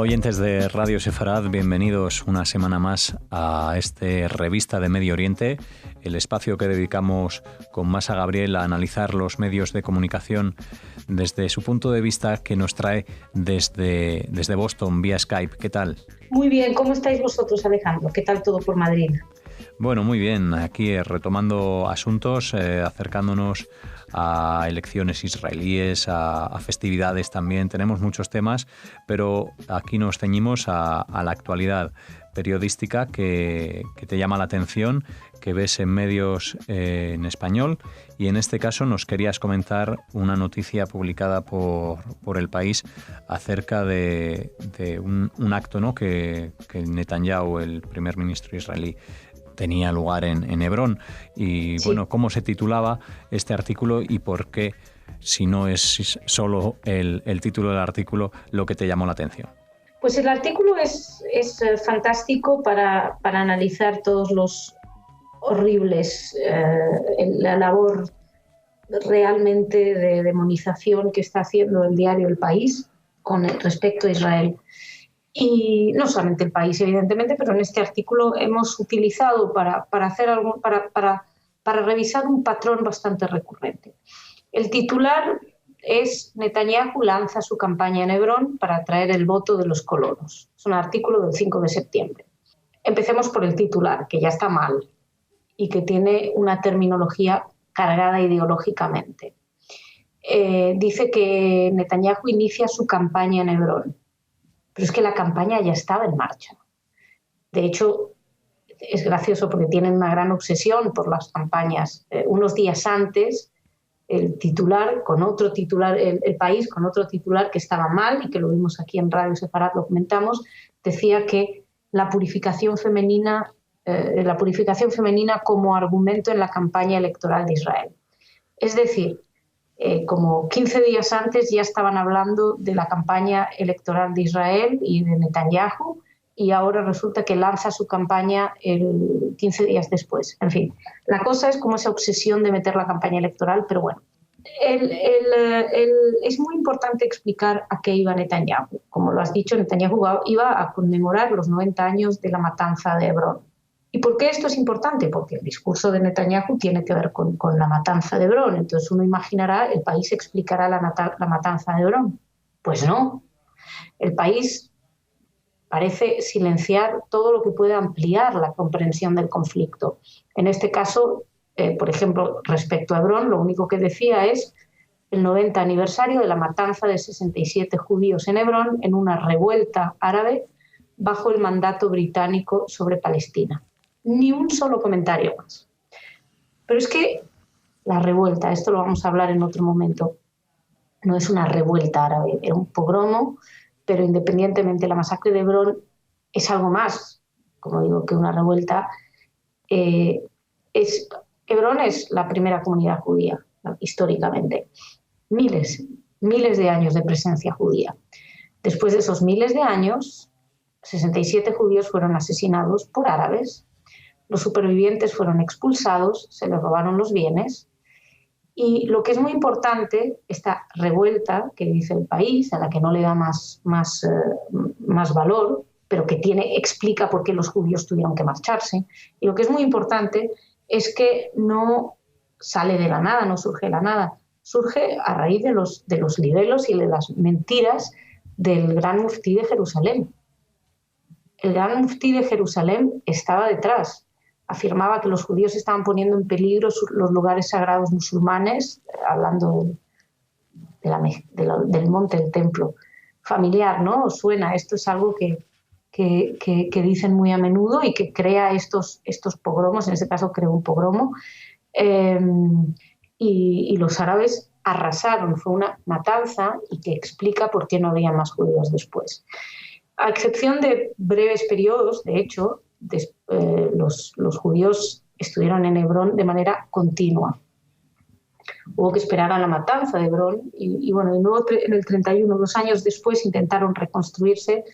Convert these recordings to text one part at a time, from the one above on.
Oyentes de Radio Sefarad, bienvenidos una semana más a este Revista de Medio Oriente, el espacio que dedicamos con Masa Gabriel a analizar los medios de comunicación desde su punto de vista, que nos trae desde Boston vía Skype. ¿Qué tal? Muy bien, ¿cómo estáis vosotros, Alejandro? ¿Qué tal todo por Madrid? Bueno, muy bien, aquí retomando asuntos, acercándonos a elecciones israelíes, a festividades también. Tenemos muchos temas, pero aquí nos ceñimos a la actualidad periodística que te llama la atención, que ves en medios en español, y en este caso nos querías comentar una noticia publicada por El País acerca de un acto, ¿no?, que Netanyahu, el primer ministro israelí, tenía lugar en Hebrón. Y sí. Bueno, ¿cómo se titulaba este artículo y por qué, si no es solo el título del artículo, lo que te llamó la atención? Pues el artículo es fantástico para analizar todos los horribles, la labor realmente de demonización que está haciendo el diario El País con respecto a Israel. Y no solamente El País, evidentemente, pero en este artículo hemos utilizado para revisar un patrón bastante recurrente. El titular es: Netanyahu lanza su campaña en Hebrón para atraer el voto de los colonos. Es un artículo del 5 de septiembre. Empecemos por el titular, que ya está mal y que tiene una terminología cargada ideológicamente. Dice que Netanyahu inicia su campaña en Hebrón. Pero es que la campaña ya estaba en marcha. De hecho, es gracioso porque tienen una gran obsesión por las campañas. Unos días antes, el titular con otro titular, el País con otro titular que estaba mal y que lo vimos aquí en Radio Sefarad, lo comentamos, decía que la purificación femenina como argumento en la campaña electoral de Israel. Es decir, como 15 días antes ya estaban hablando de la campaña electoral de Israel y de Netanyahu, y ahora resulta que lanza su campaña 15 días después. En fin, la cosa es como esa obsesión de meter la campaña electoral, pero bueno. Es muy importante explicar a qué iba Netanyahu. Como lo has dicho, Netanyahu iba a conmemorar los 90 años de la matanza de Hebrón. ¿Y por qué esto es importante? Porque el discurso de Netanyahu tiene que ver con la matanza de Hebrón. Entonces uno imaginará, ¿el País explicará la matanza de Hebrón? Pues no. El País parece silenciar todo lo que pueda ampliar la comprensión del conflicto. En este caso, por ejemplo, respecto a Hebrón, lo único que decía es el 90 aniversario de la matanza de 67 judíos en Hebrón en una revuelta árabe bajo el mandato británico sobre Palestina. Ni un solo comentario más. Pero es que la revuelta, esto lo vamos a hablar en otro momento, no es una revuelta árabe, era un pogromo, pero independientemente, la masacre de Hebrón es algo más, como digo, que una revuelta. Hebrón es la primera comunidad judía, históricamente. Miles de años de presencia judía. Después de esos miles de años, 67 judíos fueron asesinados por árabes. Los supervivientes fueron expulsados, se les robaron los bienes. Y lo que es muy importante, esta revuelta que dice El País, a la que no le da más valor, pero que explica por qué los judíos tuvieron que marcharse. Y lo que es muy importante es que no sale de la nada, no surge de la nada. Surge a raíz de los libelos y de las mentiras del gran muftí de Jerusalén. El gran muftí de Jerusalén estaba detrás. Afirmaba que los judíos estaban poniendo en peligro los lugares sagrados musulmanes, hablando del monte, el templo familiar, ¿no? ¿Os suena? Esto es algo que dicen muy a menudo y que crea estos pogromos. En este caso creó un pogromo, y los árabes arrasaron. Fue una matanza y que explica por qué no había más judíos después. A excepción de breves periodos, de hecho, los judíos estuvieron en Hebrón de manera continua. Hubo que esperar a la matanza de Hebrón y luego en el 31, 2 años después, intentaron reconstruirse,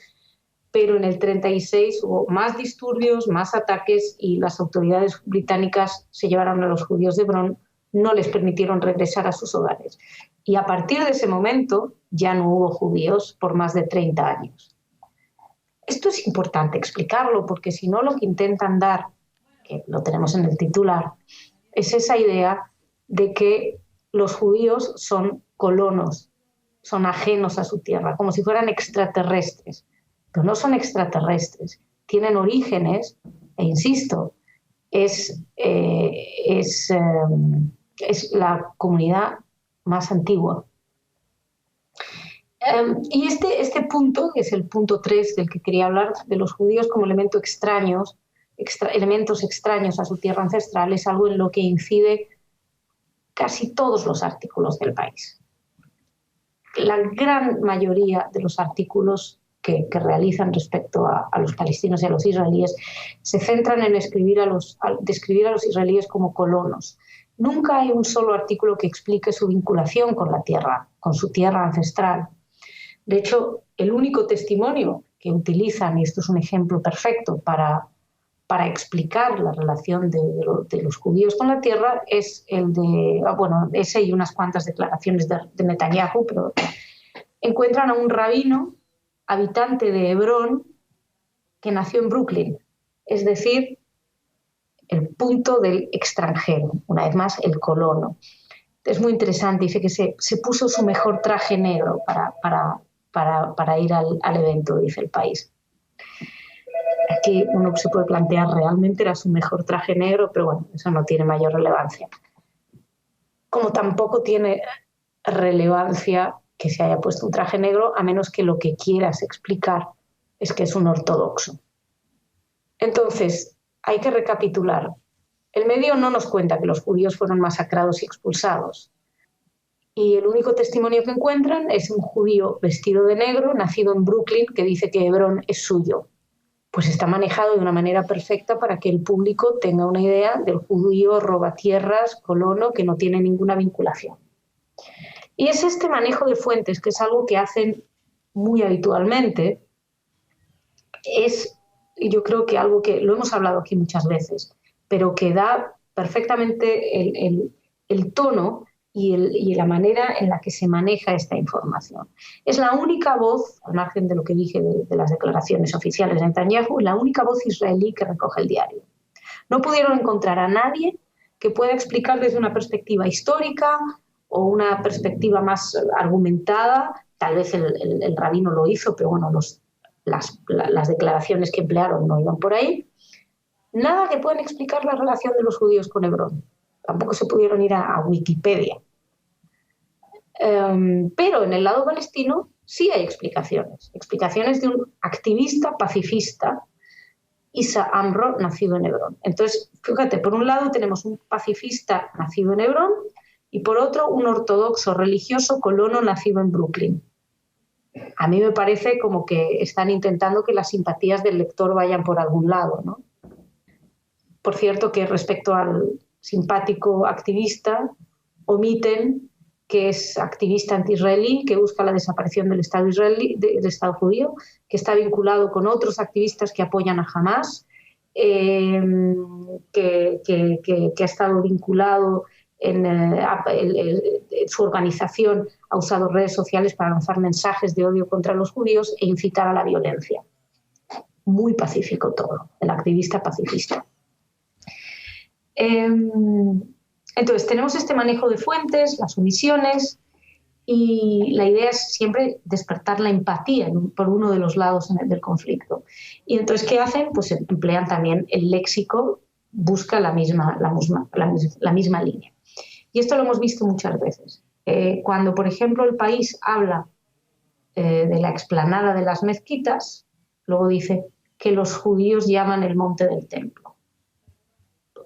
pero en el 36 hubo más disturbios, más ataques, y las autoridades británicas se llevaron a los judíos de Hebrón, no les permitieron regresar a sus hogares. Y a partir de ese momento ya no hubo judíos por más de 30 años. Esto es importante explicarlo porque si no lo que intentan dar, que lo tenemos en el titular, es esa idea de que los judíos son colonos, son ajenos a su tierra, como si fueran extraterrestres. Pero no son extraterrestres, tienen orígenes, e insisto, es la comunidad más antigua. Y este punto, que es el punto 3 del que quería hablar, de los judíos como elementos extraños a su tierra ancestral, es algo en lo que incide casi todos los artículos del país. La gran mayoría de los artículos que realizan respecto a los palestinos y a los israelíes se centran en describir a los israelíes como colonos. Nunca hay un solo artículo que explique su vinculación con la tierra, con su tierra ancestral. De hecho, el único testimonio que utilizan, y esto es un ejemplo perfecto para explicar la relación de los judíos con la tierra, es el de, ese y unas cuantas declaraciones de Netanyahu, pero encuentran a un rabino habitante de Hebrón que nació en Brooklyn, es decir, el punto del extranjero, una vez más el colono. Es muy interesante, dice que se puso su mejor traje negro para ir al evento, dice El País. Aquí uno se puede plantear, ¿realmente era su mejor traje negro? Pero bueno, eso no tiene mayor relevancia. Como tampoco tiene relevancia que se haya puesto un traje negro, a menos que lo que quieras explicar es que es un ortodoxo. Entonces, hay que recapitular. El medio no nos cuenta que los judíos fueron masacrados y expulsados. Y el único testimonio que encuentran es un judío vestido de negro, nacido en Brooklyn, que dice que Hebrón es suyo. Pues está manejado de una manera perfecta para que el público tenga una idea del judío robatierras, colono, que no tiene ninguna vinculación. Y es este manejo de fuentes, que es algo que hacen muy habitualmente, es, yo creo que algo que lo hemos hablado aquí muchas veces, pero que da perfectamente el tono y la manera en la que se maneja esta información. Es la única voz, al margen de lo que dije de las declaraciones oficiales de Netanyahu, la única voz israelí que recoge el diario. No pudieron encontrar a nadie que pueda explicar desde una perspectiva histórica o una perspectiva más argumentada. Tal vez el rabino lo hizo, pero bueno, las declaraciones que emplearon no iban por ahí. Nada que puedan explicar la relación de los judíos con Hebrón. Tampoco se pudieron ir a Wikipedia. Pero en el lado palestino sí hay explicaciones de un activista pacifista, Isa Amro, nacido en Hebrón. Entonces, fíjate, por un lado tenemos un pacifista nacido en Hebrón y por otro un ortodoxo religioso colono nacido en Brooklyn. A mí me parece como que están intentando que las simpatías del lector vayan por algún lado, ¿no? Por cierto, que respecto al simpático activista, omiten que es activista anti-israelí, que busca la desaparición del Estado israelí, del Estado judío, que está vinculado con otros activistas que apoyan a Hamás, que ha estado vinculado su organización ha usado redes sociales para lanzar mensajes de odio contra los judíos e incitar a la violencia. Muy pacífico todo, el activista pacifista. Entonces, tenemos este manejo de fuentes, las omisiones, y la idea es siempre despertar la empatía por uno de los lados del conflicto. Y entonces, ¿qué hacen? Pues emplean también el léxico, busca la misma línea. Y esto lo hemos visto muchas veces. Cuando, por ejemplo, El País habla de la explanada de las mezquitas, luego dice que los judíos llaman el monte del templo.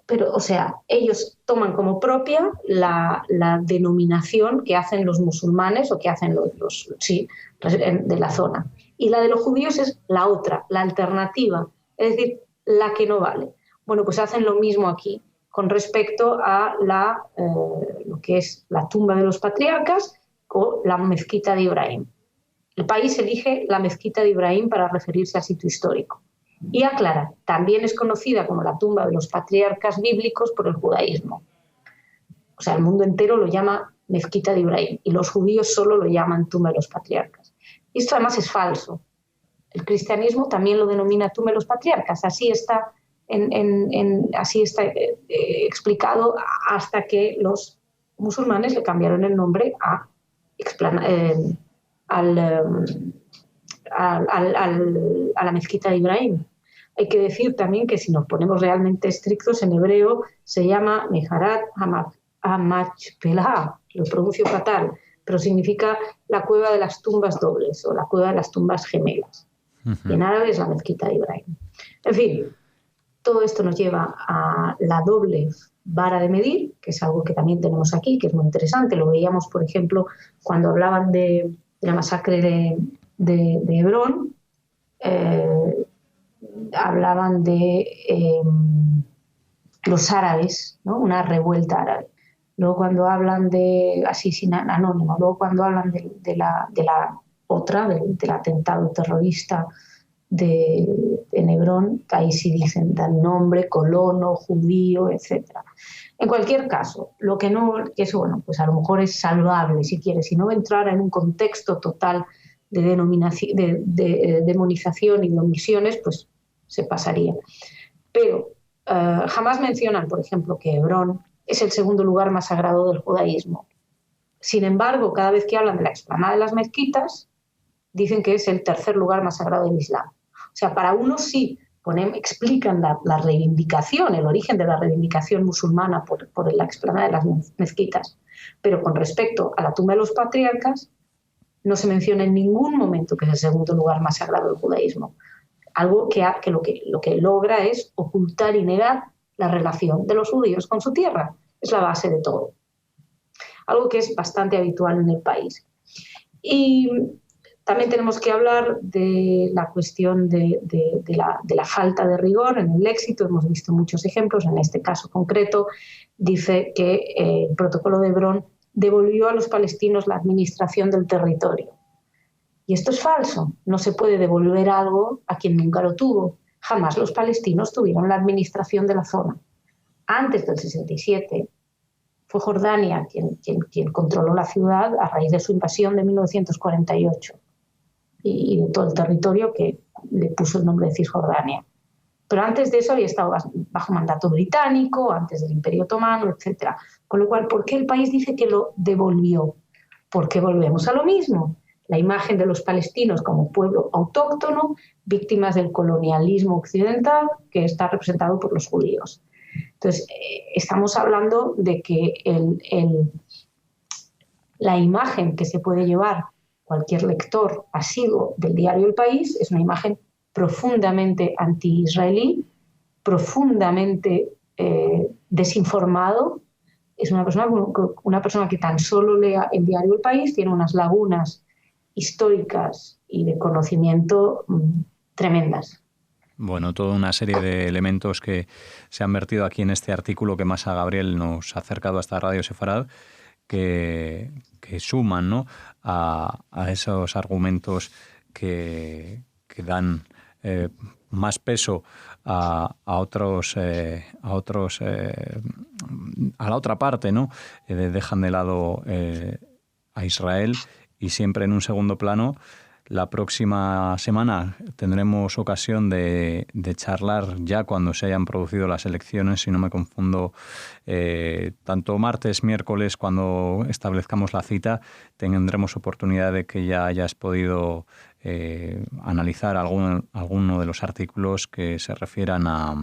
Pero, o sea, ellos toman como propia la denominación que hacen los musulmanes o que hacen los de la zona. Y la de los judíos es la otra, la alternativa, es decir, la que no vale. Bueno, pues hacen lo mismo aquí con respecto a lo que es la tumba de los patriarcas o la mezquita de Ibrahim. El País elige la mezquita de Ibrahim para referirse al sitio histórico. Y aclara, también es conocida como la tumba de los patriarcas bíblicos por el judaísmo. O sea, el mundo entero lo llama mezquita de Ibrahim y los judíos solo lo llaman tumba de los patriarcas. Y esto además es falso. El cristianismo también lo denomina Tume los patriarcas, así está, explicado hasta que los musulmanes le cambiaron el nombre a la mezquita de Ibrahim. Hay que decir también que si nos ponemos realmente estrictos, en hebreo se llama Meharat Hamachpelah, lo pronuncio fatal, pero significa la cueva de las tumbas dobles o la cueva de las tumbas gemelas. Y en árabe es la mezquita de Ibrahim. En fin, todo esto nos lleva a la doble vara de medir, que es algo que también tenemos aquí, que es muy interesante. Lo veíamos, por ejemplo, cuando hablaban de la masacre de Hebrón, hablaban de los árabes, ¿no? Una revuelta árabe. Luego cuando hablan de asesinato anónimo, luego cuando hablan del atentado terrorista en Hebrón, ahí sí dicen, dan nombre, colono, judío, etc. En cualquier caso, lo que no, que eso, bueno, pues a lo mejor es salvable, si quieres, si no entrara en un contexto total de demonización y de omisiones, pues se pasaría. Pero jamás mencionan, por ejemplo, que Hebrón es el segundo lugar más sagrado del judaísmo. Sin embargo, cada vez que hablan de la explanada de las mezquitas, dicen que es el tercer lugar más sagrado del Islam. O sea, para unos sí explican la reivindicación, el origen de la reivindicación musulmana por la explanada de las mezquitas, pero con respecto a la tumba de los patriarcas, no se menciona en ningún momento que es el segundo lugar más sagrado del judaísmo. Algo que lo que logra es ocultar y negar la relación de los judíos con su tierra. Es la base de todo. Algo que es bastante habitual en el país. Y también tenemos que hablar de la cuestión de la falta de rigor en el léxico. Hemos visto muchos ejemplos. En este caso concreto, dice que el protocolo de Hebrón devolvió a los palestinos la administración del territorio. Y esto es falso. No se puede devolver algo a quien nunca lo tuvo. Jamás los palestinos tuvieron la administración de la zona. Antes del 67 fue Jordania quien controló la ciudad a raíz de su invasión de 1948 y de todo el territorio que le puso el nombre de Cisjordania. Pero antes de eso había estado bajo mandato británico, antes del Imperio Otomano, etc. Con lo cual, ¿por qué el país dice que lo devolvió? Porque volvemos a lo mismo. La imagen de los palestinos como pueblo autóctono, víctimas del colonialismo occidental, que está representado por los judíos. Entonces, estamos hablando de que la imagen que se puede llevar cualquier lector asiduo del diario El País es una imagen profundamente anti-israelí, profundamente desinformado. Es una persona que tan solo lea el diario El País tiene unas lagunas históricas y de conocimiento tremendas. Bueno, toda una serie de elementos que se han vertido aquí en este artículo que Masa Gabriel nos ha acercado hasta Radio Sefarad, que suman, ¿no?, a esos argumentos que dan más peso a la otra parte, ¿no? Dejan de lado a Israel y siempre en un segundo plano. La próxima semana tendremos ocasión de charlar ya cuando se hayan producido las elecciones, si no me confundo, tanto martes, miércoles, cuando establezcamos la cita, tendremos oportunidad de que ya hayas podido analizar alguno de los artículos que se refieran a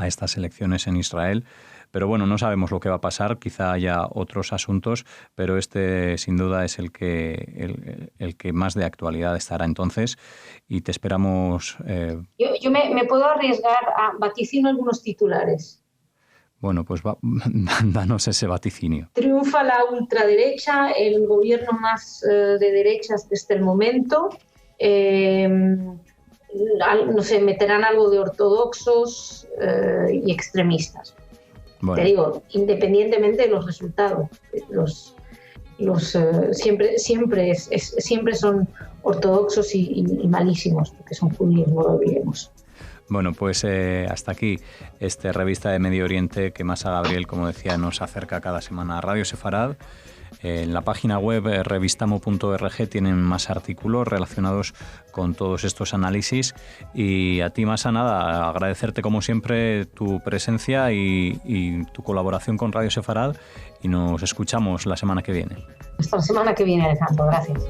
estas elecciones en Israel. Pero bueno, no sabemos lo que va a pasar, quizá haya otros asuntos, pero este sin duda es el que más de actualidad estará entonces y te esperamos. Yo me puedo arriesgar a vaticinar algunos titulares. Bueno, pues danos ese vaticinio. Triunfa la ultraderecha, el gobierno más de derechas desde el momento. No sé, meterán algo de ortodoxos y extremistas. Bueno. Te digo, independientemente de los resultados, siempre son ortodoxos y malísimos, porque son judíos, no lo olvidemos. Bueno, pues hasta aquí esta revista de Medio Oriente que Masa Gabriel, como decía, nos acerca cada semana a Radio Sefarad. En la página web revistamo.org tienen más artículos relacionados con todos estos análisis. Y a ti, Masa, nada, agradecerte como siempre tu presencia y tu colaboración con Radio Sefarad, y nos escuchamos la semana que viene. Hasta la semana que viene, Alejandro. Gracias.